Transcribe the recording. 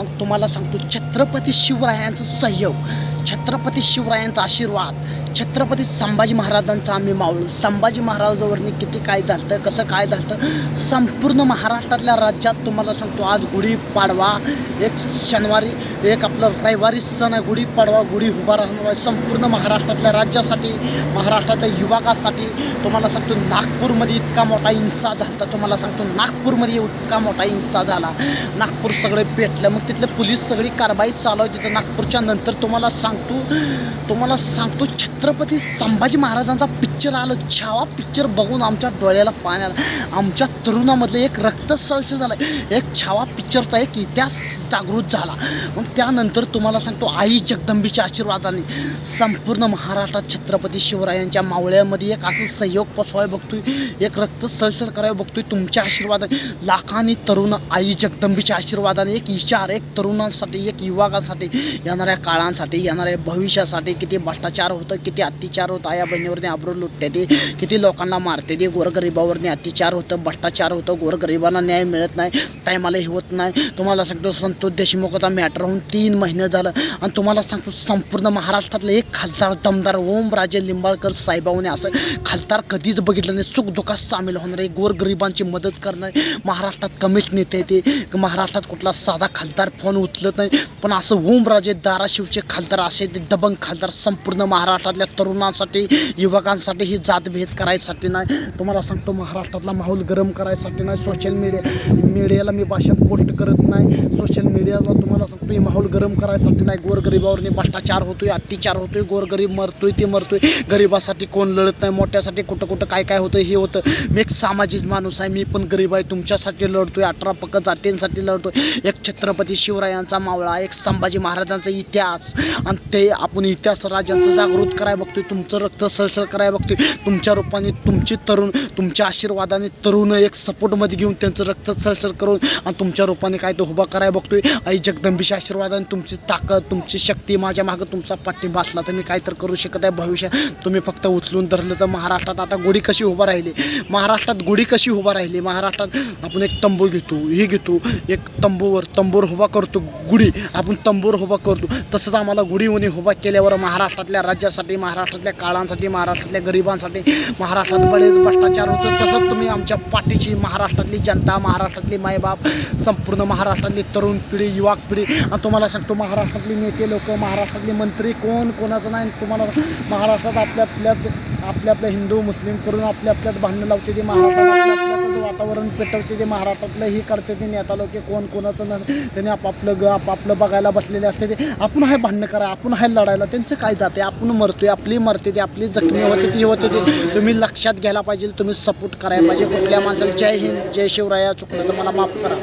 मग तुम्हाला सांगतो छत्रपती शिवरायांचं सहयोग, छत्रपती शिवरायांचा आशीर्वाद, छत्रपती संभाजी महाराजांचा आम्ही मावळू. संभाजी महाराजांवरनी किती काय झालं, कसं काय झालं, संपूर्ण महाराष्ट्रातल्या राज्यात तुम्हाला सांगतो. आज गुढीपाडवा एक शनिवारी, एक आपलं रविवारी सण आहे गुढीपाडवा, गुढी उभा राहणार संपूर्ण महाराष्ट्रातल्या राज्यासाठी, महाराष्ट्रातल्या युवकासाठी. तुम्हाला सांगतो नागपूरमध्ये इतका मोठा हिंसा झाला, तुम्हाला सांगतो नागपूरमध्ये इतका मोठा हिंसा झाला, नागपूर सगळे पेटलं. मग तिथले पोलीस सगळी कारवाई चालू आहे तिथं नागपूरच्या नंतर. तुम्हाला सांगतो छत्रपती संभाजी महाराजांचा पिक्चर आलं, छावा पिक्चर बघून आमच्या डोळ्याला पाणी आलं. आमच्या तरुणामधलं एक रक्तसल्स झालं, एक छावा पिक्चरचा एक इतिहास जागृत झाला. मग त्यानंतर तुम्हाला सांगतो आई जगदंबीच्या आशीर्वादाने संपूर्ण महाराष्ट्रात छत्रपती शिवरायांच्या मावळ्यामध्ये एक असं सहयोग पोचवाय बघतोय, एक रक्तसल्सल करायला बघतोय तुमच्या आशीर्वादाने. लाखांनी तरुण आई जगदंबीच्या आशीर्वादाने एक विचार, एक तरुणांसाठी, एक युवकांसाठी, येणाऱ्या काळांसाठी, येणाऱ्या भविष्यासाठी. किती भ्रष्टाचार होतं, किती अत्याचार होतं, आया बहिणीवरने आबरू लुटते ते, किती लोकांना मारते ते, गोरगरिबावरने अत्याचार होतं, भ्रष्टाचार होतं, गोरगरिबांना न्याय मिळत नाही, टायमाला होत नाही. तुम्हाला सांगतो संतोष देशमुखाचा मॅटर होऊन 3 महिने झालं. आणि तुम्हाला सांगतो संपूर्ण महाराष्ट्रातलं एक खासदार दमदार ओमराजे लिंबाळकर साहेबांनी असं खासदार कधीच बघितलं नाही. सुखदुःखात सामील होणारे, गोरगरिबांची मदत करणारे महाराष्ट्रात कमीच नेते ते. महाराष्ट्रात कुठला साधा खासदार फोन उचलत नाही, पण असं ओमराजे धाराशिवचे खासदार असे ते दबंग खासदार संपूर्ण महाराष्ट्रातल्या तरुणांसाठी, युवकांसाठी ही जातभेद करायसाठी नाही. तुम्हाला सांगतो महाराष्ट्रातला माहोल गरम करायसाठी नाही. सोशल मीडियाला मी भाषण पोस्ट करत नाही. सोशल मीडियाला तुम्हाला सांगतो हे माहोल गरम करायसाठी नाही. गोरगरिबावरने भ्रष्टाचार होतोय, अत्याचार होतोय, गोरगरीब मरतोय, ते मरतोय. गरिबासाठी कोण लढत नाही, मोठ्यासाठी कुठं काय होतं हे होतं. मी एक सामाजिक माणूस आहे, मी पण गरीब आहे, तुमच्यासाठी लढतोय, 18 पक्क जातींसाठी लढतोय. एक छत्रपती शिवरायांचा मावळा, एक संभाजी महाराजांचा इतिहास, आणि ते आपण इतिहास राजांचं जागृत करायला बघतोय. तुमचं रक्त सळसळ करायला बघतोय. तुमच्या रूपाने तुमची तरुण, तुमच्या आशीर्वादाने तरुण एक सपोर्टमध्ये घेऊन त्यांचं रक्त सळसळ करून आणि तुमच्या रूपाने काय तो उभा करायला बघतोय. आई जगदंबीच्या आशीर्वादाने तुमची ताकद, तुमची शक्ती, माझ्या मागं तुमचा पाठिंबा असला तर मी काय तर करू शकत आहे भविष्यात. तुम्ही फक्त उचलून धरलं तर महाराष्ट्रात आता गुढी कशी उभा राहिली, महाराष्ट्रात गुढी कशी उभा राहिली. महाराष्ट्रात आपण एक तंबू घेतो, हे घेतो, एक तंबूवर उभा करतो गुढी, आपण तंबूवर उभा करतो. तसंच आम्हाला गुढीवणी उभा केल्यावर महाराष्ट्रातल्या राज्यासाठी, महाराष्ट्रातल्या काळांसाठी, महाराष्ट्रातल्या गरिबांसाठी, महाराष्ट्रात बरेच भ्रष्टाचार होतं. तसंच तुम्ही आमच्या पाठीची महाराष्ट्रातली जनता, महाराष्ट्रातली मायबाप, संपूर्ण महाराष्ट्रातली तरुण पिढी, युवक पिढी, आणि तुम्हाला सांगतो महाराष्ट्रातली नेते लोक, महाराष्ट्रातले मंत्री कोणाचं नाही. तुम्हाला महाराष्ट्रात आपल्या हिंदू मुस्लिम करून आपल्यात भांडणं लावते ते, महाराष्ट्रात आपल्याच वातावरण पेटवते ते, महाराष्ट्रातलं ही करते ते नेता लोक कोणाचं नाही. त्यांनी आपापलं बघायला बसलेले असते ते. आपण आहे भांडणं करा, आपण आहे लढायला, त्यांचं काय जाते. आपण मरतोय, आपली मरते ते, आपली जखमी होते ती होते ते. तुम्ही लक्षात घ्यायला पाहिजे, तुम्ही सपोर्ट करायला पाहिजे कुठल्या माणसाला. जय हिंद, जय शिवराया. चुकलं तर मला माफ करा.